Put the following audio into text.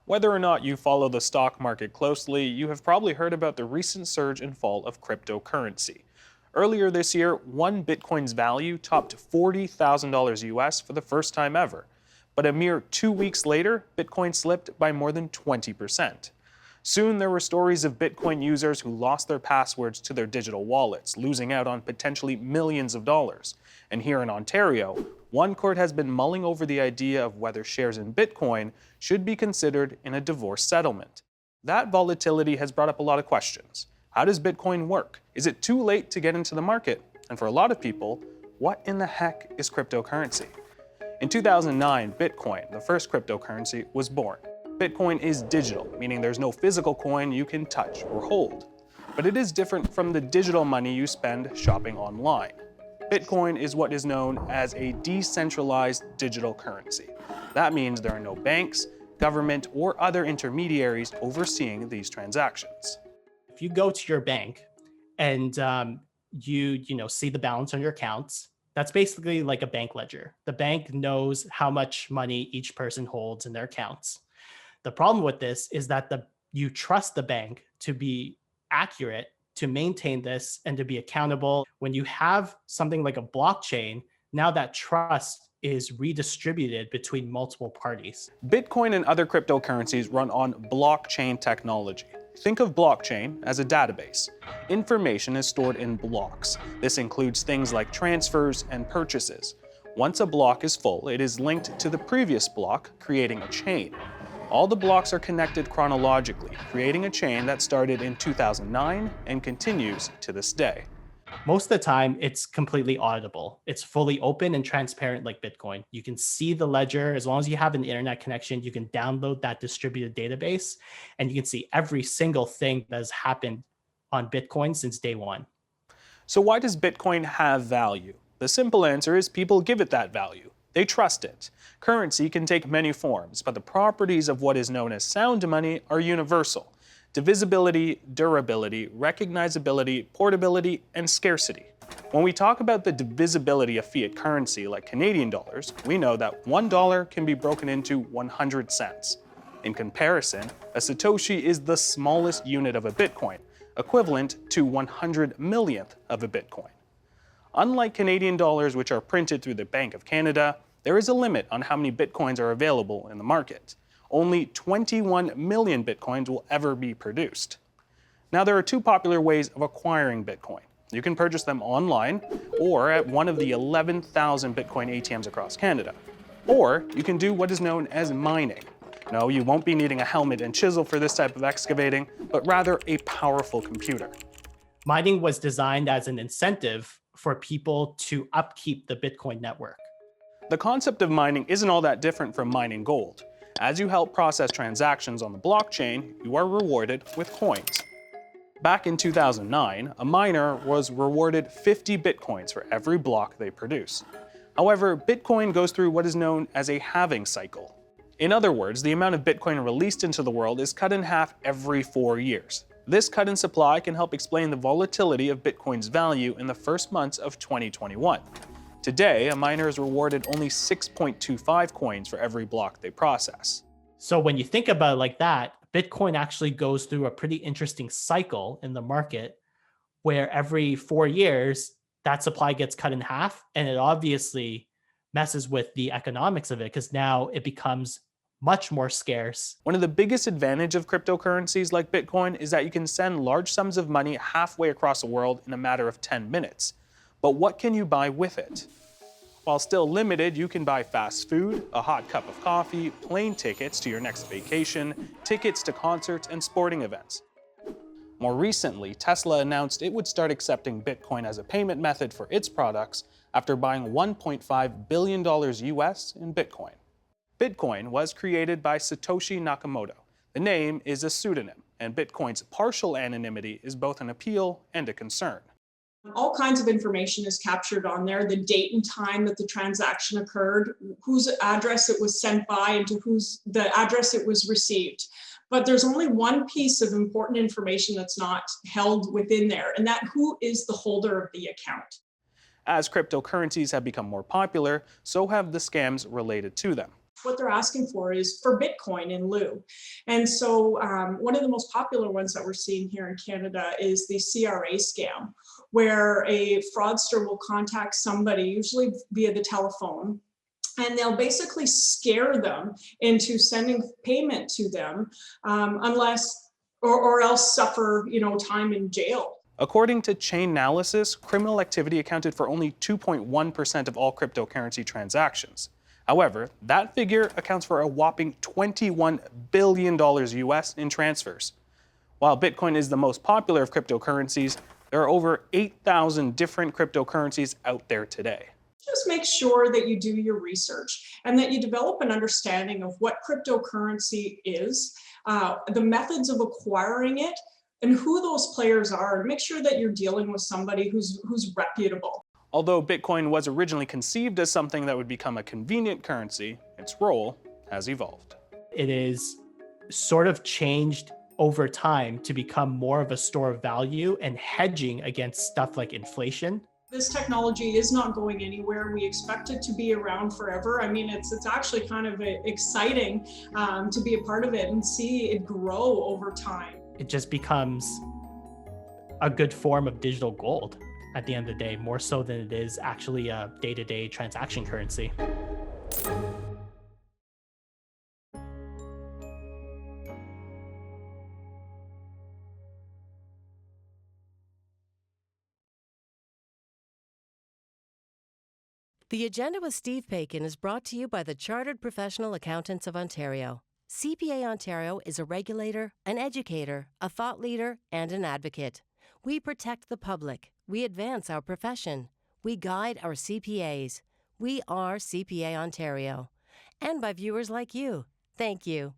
Whether or not you follow the stock market closely, you have probably heard about the recent surge and fall of cryptocurrency. Earlier this year, one Bitcoin's value topped $40,000 US for the first time ever. But a mere 2 weeks later, Bitcoin slipped by more than 20%. Soon there were stories of Bitcoin users who lost their passwords to their digital wallets, losing out on potentially millions of dollars. And here in Ontario, one court has been mulling over the idea of whether shares in Bitcoin should be considered in a divorce settlement. That volatility has brought up a lot of questions. How does Bitcoin work? Is it too late to get into the market? And for a lot of people, what in the heck is cryptocurrency? In 2009, Bitcoin, the first cryptocurrency, was born. Bitcoin is digital, meaning there's no physical coin you can touch or hold. But it is different from the digital money you spend shopping online. Bitcoin is what is known as a decentralized digital currency. That means there are no banks, government, or other intermediaries overseeing these transactions. If you go to your bank and you see the balance on your accounts, that's basically like a bank ledger. The bank knows how much money each person holds in their accounts. The problem with this is that you trust the bank to be accurate, to maintain this, and to be accountable. When you have something like a blockchain, now that trust is redistributed between multiple parties. Bitcoin and other cryptocurrencies run on blockchain technology. Think of blockchain as a database. Information is stored in blocks. This includes things like transfers and purchases. Once a block is full, it is linked to the previous block, creating a chain. All the blocks are connected chronologically, creating a chain that started in 2009 and continues to this day. Most of the time, it's completely auditable. It's fully open and transparent like Bitcoin. You can see the ledger. As long as you have an internet connection, you can download that distributed database and you can see every single thing that has happened on Bitcoin since day one. So why does Bitcoin have value? The simple answer is people give it that value. They trust it. Currency can take many forms, but the properties of what is known as sound money are universal. Divisibility, durability, recognizability, portability, and scarcity. When we talk about the divisibility of fiat currency like Canadian dollars, we know that $1 can be broken into 100 cents. In comparison, a Satoshi is the smallest unit of a Bitcoin, equivalent to 100 millionth of a Bitcoin. Unlike Canadian dollars, which are printed through the Bank of Canada, there is a limit on how many Bitcoins are available in the market. Only 21 million Bitcoins will ever be produced. Now, there are two popular ways of acquiring Bitcoin. You can purchase them online or at one of the 11,000 Bitcoin ATMs across Canada. Or you can do what is known as mining. No, you won't be needing a helmet and chisel for this type of excavating, but rather a powerful computer. Mining was designed as an incentive for people to upkeep the Bitcoin network. The concept of mining isn't all that different from mining gold. As you help process transactions on the blockchain, you are rewarded with coins. Back in 2009, a miner was rewarded 50 Bitcoins for every block they produce. However, Bitcoin goes through what is known as a halving cycle. In other words, the amount of Bitcoin released into the world is cut in half every 4 years. This cut in supply can help explain the volatility of Bitcoin's value in the first months of 2021. Today, a miner is rewarded only 6.25 coins for every block they process. So when you think about it like that, Bitcoin actually goes through a pretty interesting cycle in the market where every 4 years, that supply gets cut in half. And it obviously messes with the economics of it because now it becomes much more scarce. One of the biggest advantages of cryptocurrencies like Bitcoin is that you can send large sums of money halfway across the world in a matter of 10 minutes. But what can you buy with it? While still limited, you can buy fast food, a hot cup of coffee, plane tickets to your next vacation, tickets to concerts and sporting events. More recently, Tesla announced it would start accepting Bitcoin as a payment method for its products after buying $1.5 billion US in Bitcoin. Bitcoin was created by Satoshi Nakamoto. The name is a pseudonym, and Bitcoin's partial anonymity is both an appeal and a concern. All kinds of information is captured on there, the date and time that the transaction occurred, whose address it was sent by, and to whose the address it was received. But there's only one piece of important information that's not held within there, and that who is the holder of the account. As cryptocurrencies have become more popular, so have the scams related to them. What they're asking for is for Bitcoin in lieu. And so one of the most popular ones that we're seeing here in Canada is the CRA scam, where a fraudster will contact somebody, usually via the telephone, and they'll basically scare them into sending payment to them unless or else suffer, time in jail. According to Chainalysis, criminal activity accounted for only 2.1% of all cryptocurrency transactions. However, that figure accounts for a whopping $21 billion US in transfers. While Bitcoin is the most popular of cryptocurrencies, there are over 8,000 different cryptocurrencies out there today. Just make sure that you do your research and that you develop an understanding of what cryptocurrency is, the methods of acquiring it, and who those players are. And make sure that you're dealing with somebody who's reputable. Although Bitcoin was originally conceived as something that would become a convenient currency, its role has evolved. It is sort of changed over time to become more of a store of value and hedging against stuff like inflation. This technology is not going anywhere. We expect it to be around forever. I mean, it's actually kind of exciting to be a part of it and see it grow over time. It just becomes a good form of digital gold at the end of the day, more so than it is actually a day-to-day transaction currency. The Agenda with Steve Paikin is brought to you by the Chartered Professional Accountants of Ontario. CPA Ontario is a regulator, an educator, a thought leader, and an advocate. We protect the public. We advance our profession. We guide our CPAs. We are CPA Ontario. And by viewers like you. Thank you.